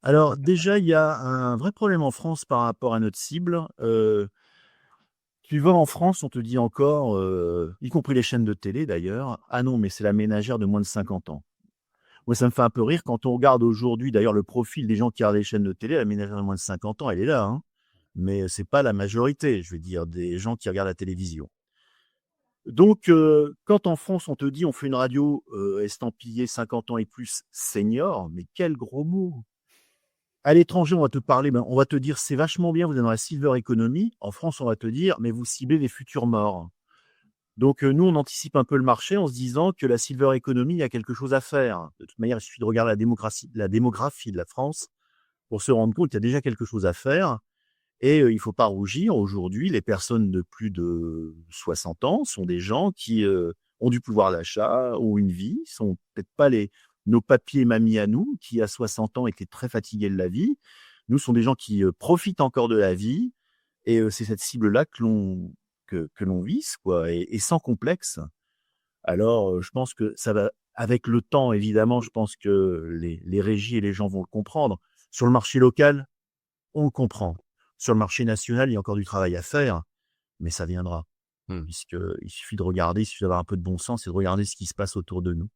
Alors déjà, il y a un vrai problème en France par rapport à notre cible. Tu vas en France, on te dit encore, y compris les chaînes de télé d'ailleurs: «Ah non, mais c'est la ménagère de moins de 50 ans». Moi, ça me fait un peu rire quand on regarde aujourd'hui d'ailleurs le profil des gens qui regardent les chaînes de télé, la ménagère de moins de 50 ans, elle est là, hein, mais c'est pas la majorité, je veux dire, des gens qui regardent la télévision. Donc quand en France on te dit: «On fait une radio, estampillée 50 ans et plus senior», mais quel gros mot! À l'étranger, on va te parler, ben, on va te dire: «C'est vachement bien, vous êtes dans la silver economy». En France, on va te dire: «Mais vous ciblez les futurs morts». Donc nous, on anticipe un peu le marché en se disant que la silver economy, il y a quelque chose à faire. De toute manière, il suffit de regarder la démographie de la France pour se rendre compte qu'il y a déjà quelque chose à faire et il faut pas rougir. Aujourd'hui, les personnes de plus de 60 ans sont des gens qui, ont du pouvoir d'achat, ont une vie, sont peut-être pas nos papiers et mamies à nous, qui à 60 ans étaient très fatigués de la vie. Nous, ce sont des gens qui, profitent encore de la vie et c'est cette cible-là que l'on vise, quoi et sans complexe. Alors, je pense que ça va avec le temps, évidemment, je pense que les régies et les gens vont le comprendre. Sur le marché local, on le comprend. Sur le marché national, il y a encore du travail à faire, mais ça viendra, Mmh. puisqu'il suffit de regarder, il suffit d'avoir un peu de bon sens et de regarder ce qui se passe autour de nous.